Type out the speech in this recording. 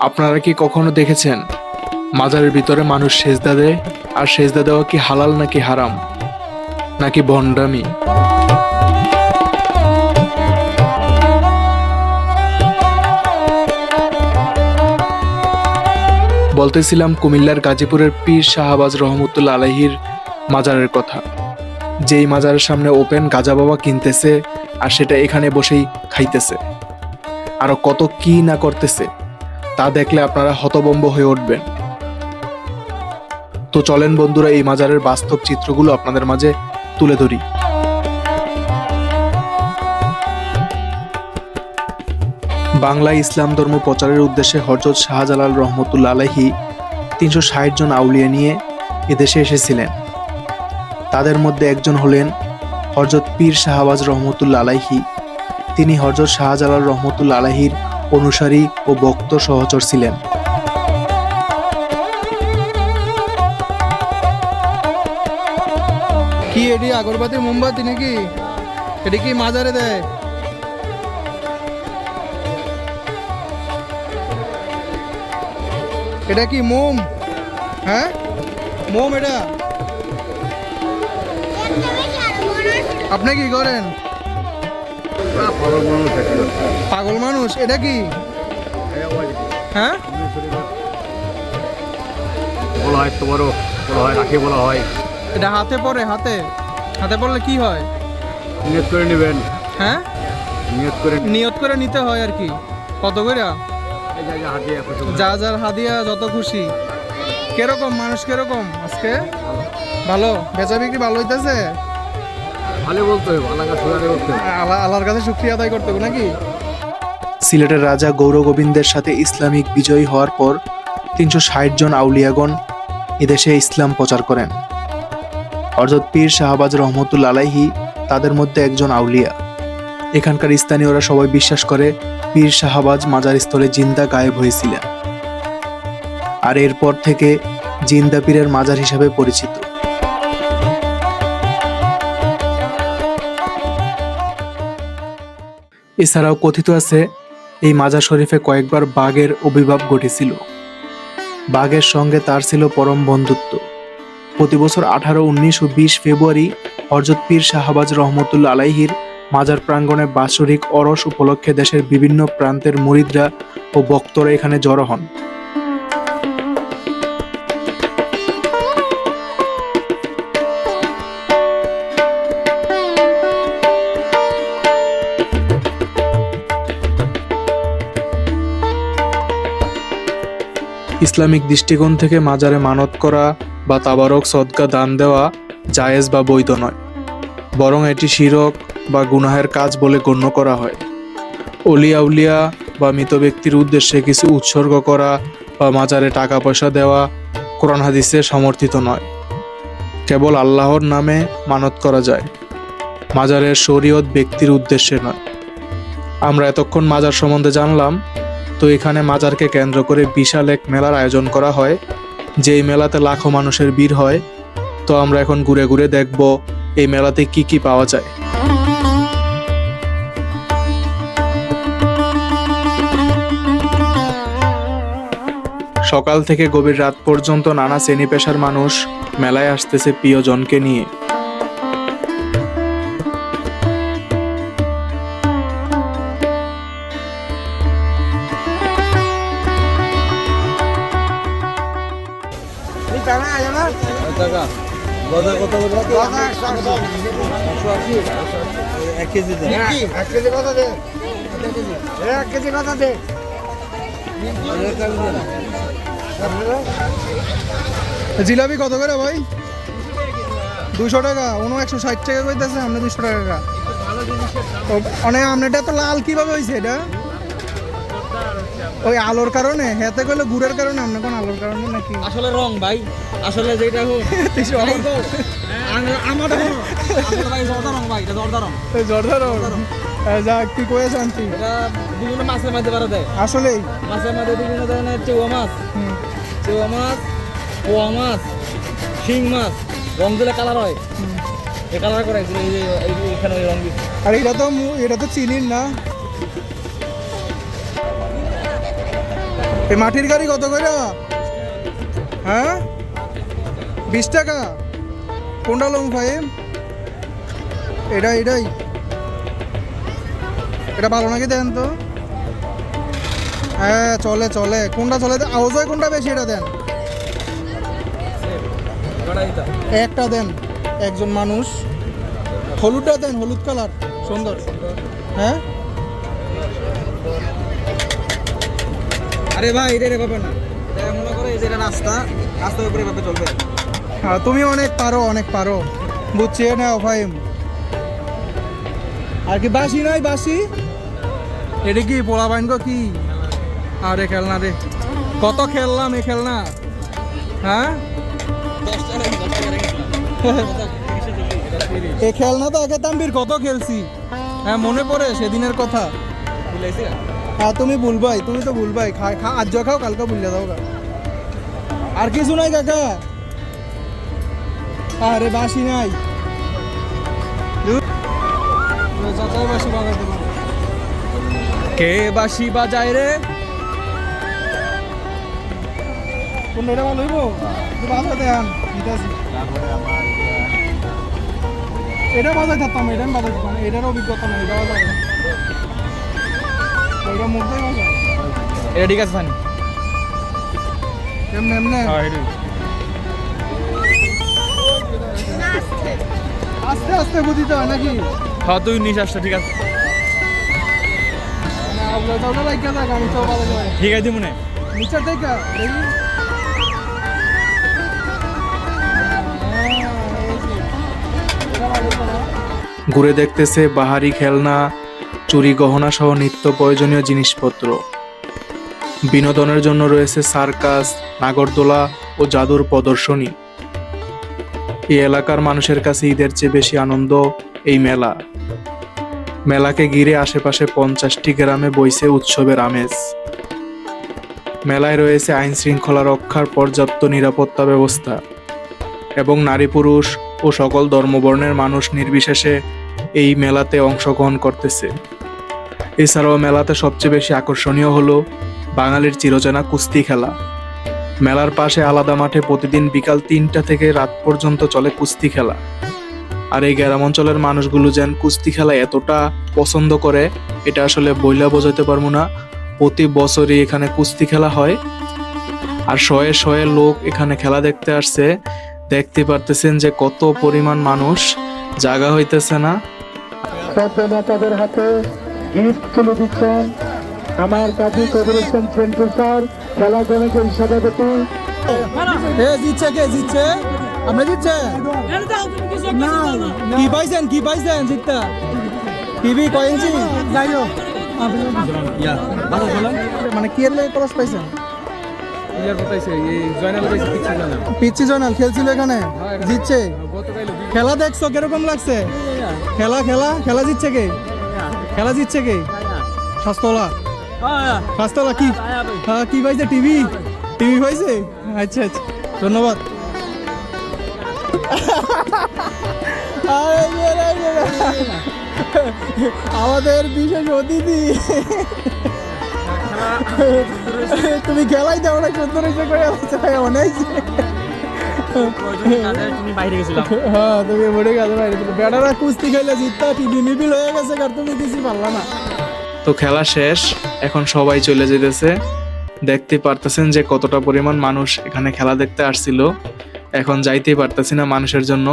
আপনারা কি কখনো দেখেছেন মাজারের ভিতরে মানুষ সেজদা দেয়? আর সেজদা দেওয়া কি হালাল নাকি হারাম নাকি ভণ্ডামি? বলতেছিলাম কুমিল্লার গাজীপুরের পীর শাহবাজ রহমতুল্লাহ আলাইহির মাজারের কথা। যেই মাজারের সামনে ওপেন গাজা বাবা কিনতেছে আর সেটা এখানে বসেই খাইতেছে, আরো কত কি না করতেছে তা দেখলে আপনারা হতভম্ব হয়ে উঠবেন। তো চলেন বন্ধুরা, এই মাজারের বাস্তব চিত্রগুলো আপনাদের মাঝে তুলে ধরি। বাংলায় ইসলাম ধর্ম প্রচারের উদ্দেশ্যে হযরত শাহজালাল রহমতুল্লাহ আলাইহি 360 জন আউলিয়া নিয়ে এদেশে এসেছিলেন। তাদের মধ্যে একজন হলেন হযরত পীর শাহবাজ রহমতুল্লাহ আলাইহি। তিনি হযরত শাহজালাল রহমতুল্লাহ আলাইহির অনুসারী ও ভক্ত সহচর ছিলেন। কি এটি আগরবাতি মোমবাতি নাকি? এটি কি মাজারে দেয়? এটা কি মোম? হ্যাঁ, মোম। এটা আপনি কি করেন? পাগল মানুষ। এটা কি? হ্যাঁ, বলা হয় তোমারও বলা হয়, রাখি বলা হয়। এটা হাতে পড়ে। হাতে হাতে পড়লে কি হয়? নিয়ত করে নেবেন। হ্যাঁ, নিয়ত করে নিতে হয় আর কি। কত করে? যা যার হাদিয়া যত খুশি। কিরকম মানুষ, কিরকম আজকে? ভালো বেচা বিক্রি ভালো হইতেছে? ভালো বলতে হবে, আল্লাহর কাছে শুকরিয়া আদায় করতে হবে নাকি? সিলেটের রাজা গৌরগোবিন্দের সাথে ইসলামিক বিজয়ী হওয়ার পর 360 জন আউলিয়াগণ এদেশে ইসলাম প্রচার করেন। হযরত পীর শাহবাজ রহমতুল্লাহ আলাইহি তাদের মধ্যে একজন আউলিয়া। এখানকার স্থানীয়রা সবাই বিশ্বাস করে পীর শাহবাজ মাজার স্থলে জিন্দা গায়েব হয়েছিলেন, আর এরপর থেকে জিন্দা পীরের মাজার হিসাবে পরিচিত। এছাড়াও কথিত আছে এই মাজার শরীফে কয়েকবার বাঘের আবির্ভাব ঘটেছিল। বাঘের সঙ্গে তার ছিল পরম বন্ধুত্ব। প্রতি বছর 18, 19 ও 20 ফেব্রুয়ারি হযরত পীর শাহবাজ রহমতুল্লাহ আলাইহির মাজার প্রাঙ্গণে বাৎসরিক ওরস উপলক্ষে দেশের বিভিন্ন প্রান্তের মুরিদরা ও ভক্তরা এখানে জড়ো হন। ইসলামিক দৃষ্টিকোণ থেকে মাজারে মানত করা বা তাবারক সদকা দান দেওয়া জায়েজ বা বৈধ নয়, বরং এটি শিরক বা গুনাহের কাজ বলে গণ্য করা হয়। অলি আউলিয়া বা মৃত ব্যক্তির উদ্দেশ্যে কিছু উৎসর্গ করা বা মাজারে টাকা পয়সা দেওয়া কোরআন হাদিসে সমর্থিত নয়। কেবল আল্লাহর নামে মানত করা যায়, মাজারের শরীয়ত ব্যক্তির উদ্দেশ্যে নয়। আমরা এতক্ষণ মাজার সম্বন্ধে জানলাম। তো এখানে মাজারকে কেন্দ্র করে বিশাল এক মেলার আয়োজন করা হয়, যেই মেলাতে লাখো মানুষের ভিড় হয়। তো আমরা এখন ঘুরে ঘুরে দেখব এই মেলাতে কি কি পাওয়া যায়। সকাল থেকে গভীর রাত পর্যন্ত নানা শ্রেণী পেশার মানুষ মেলায় আসতেছে প্রিয়জনকে নিয়ে। জিলাপি কত করে ভাই? 200 টাকা। 160 টাকা কইতেছে, আমরা 200 টাকা। অনেক আমনেটা তো লাল কিভাবে হয়েছে? এটা ওই আলোর কারণে, হেতে কইলে গুড়ের কারণে, আমরা কোন আলোর কারণে নাকি? আসলে রং ভাই, আসলে যেটা হোক আমার ভাই জর্দা রং ভাই, এটা জর্দা রং। জর্দা রং। যা কি কয়ে শান্তি। এটা বিভিন্ন মাছের মধ্যে বাড়া দেয়। আসলেই মাছের মধ্যে বিভিন্ন ধরনের চেওয়া মাছ, পোয়া মাছ, শিং মাছ রং দিলে কালার হয়। এই কালার করে এখানে ওই রং দিচ্ছে। আর এটা তো চিনির না। এই মাটির গাড়ি কত করে? হ্যাঁ, 20 টাকা। কোনটা লং ফাইম? এটাই এটা ভালো নাকি দেন তো? হ্যাঁ চলে চলে। কোনটা চলে? আওয়াজ হয় কোনটা বেশি এটা দেন। একটা দেন, একজন মানুষ। হলুদটা দেন, হলুদ কালার সুন্দর। হ্যাঁ আরে ভাই এটা ব্যাপার না, মনে করে এই যে এটা রাস্তার উপরে ভাবে চলবে। হ্যাঁ তুমি অনেক পারো বুঝছি। নাও ফাইম। আর কি বাসি নাই? বাসি এটা কি পোলা বাইন কি? আরে খেলনা রে, কত খেললাম এই খেলনা। হ্যাঁ এই খেলনা তো আগে তাম্বির কত খেলছি। হ্যাঁ মনে পড়ে সেদিনের কথা। হ্যাঁ তুমি ভুলবাই, তুমি তো ভুলবাই। আজ খাও কালকে ভুলে দাও গা। আর কিছু নাই কাকা? আরে বাসি নাই। কে বাসি বাজায় রে? কোন এটা ভালো হইব? বাজাতে আন দিতাছি। এটা বাজাই থাকতাম, এটা আমি বাজাই থাকতাম। এটার অভিজ্ঞতা নেই, এটা বাজাই। এটা মুখ দেয় বাজায়। এটা ঠিক আছে ফানি। এমনি এমনি আস্তে আস্তে বুঝিতে হয় নাকি? হ্যাঁ তুই নিশ্বাসটা ঠিক আছে, ঠিক আছে মনে নিচে থেকে দেখি। ঘুরে দেখতেছে বাহারি খেলনা, চুরি গহনা সহ নিত্য প্রয়োজনীয় জিনিসপত্র। বিনোদনের জন্য রয়েছে সার্কাস, নাগরদোলা ও জাদুর প্রদর্শনী। এই এলাকার মানুষের কাছে ঈদের চেয়ে বেশি আনন্দ এই মেলা। মেলাকে ঘিরে আশেপাশে 50টি গ্রামে বইছে উৎসবের আমেজ। মেলায় রয়েছে আইন শৃঙ্খলা রক্ষার পর্যাপ্ত নিরাপত্তা ব্যবস্থা এবং নারী পুরুষ ও সকল ধর্মবর্ণের মানুষ নির্বিশেষে এই মেলাতে অংশগ্রহণ করতেছে। এছাড়াও মেলাতে সবচেয়ে বেশি আকর্ষণীয় হলো বাঙালির চিরচেনা কুস্তি খেলা। মেলার পাশে আলাদা মাঠে প্রতিদিন বিকাল 3টা থেকে রাত পর্যন্ত চলে কুস্তি খেলা। আর এই গ্রাম অঞ্চলের মানুষগুলো যেন কুস্তি খেলা এতটা পছন্দ করে এটা আসলে বইলা বোঝাতে পারবো না। প্রতি বছরই এখানে কুস্তি খেলা হয় আর শয়ে শয়ে লোক এখানে খেলা দেখতে আসছে। দেখতে পারতেছেন যে কত পরিমাণ মানুষ, জায়গা হইতেছে না। নেতাদের হাতে গিফট তুলে দিচ্ছেন আমার কাছে করেছেন সেন্ট্রাল স্যার, খেলা কমিটির সভাপতি। জিতছে কে? জিতছে আমরা জিতছে। কি পাইছেন জিতটা? টিভি কয় ইঞ্চি? যাই হোক মানে কি এর লাগে ক্রস পাইছেন? পিচ্ছি জয়নাল খেলছিল এখানে, জিতছে। খেলা দেখছো কিরকম লাগছে? খেলা জিতছে কে? শাস্তলা কি? হ্যাঁ কি পাইছে? টিভি পাইছে। আচ্ছা ধন্যবাদ। আমাদের বিশেষ অতিথি। তুমি খেলাই দাও না, সুন্দর হয়েছে করে অনেক। হ্যাঁ তুমি বড় কাজে বাইরে বেটারা কুস্তি খেলে জিততা, টিভি মিবিল হয়ে গেছে আর তুমি কিছু পারলা না। তো খেলা শেষ, এখন সবাই চলে যেতেছে। দেখতে পারতেছেন যে কতটা পরিমাণ মানুষ এখানে খেলা দেখতে আসছিল। এখন যাইতেই পারতেছি না মানুষের জন্য।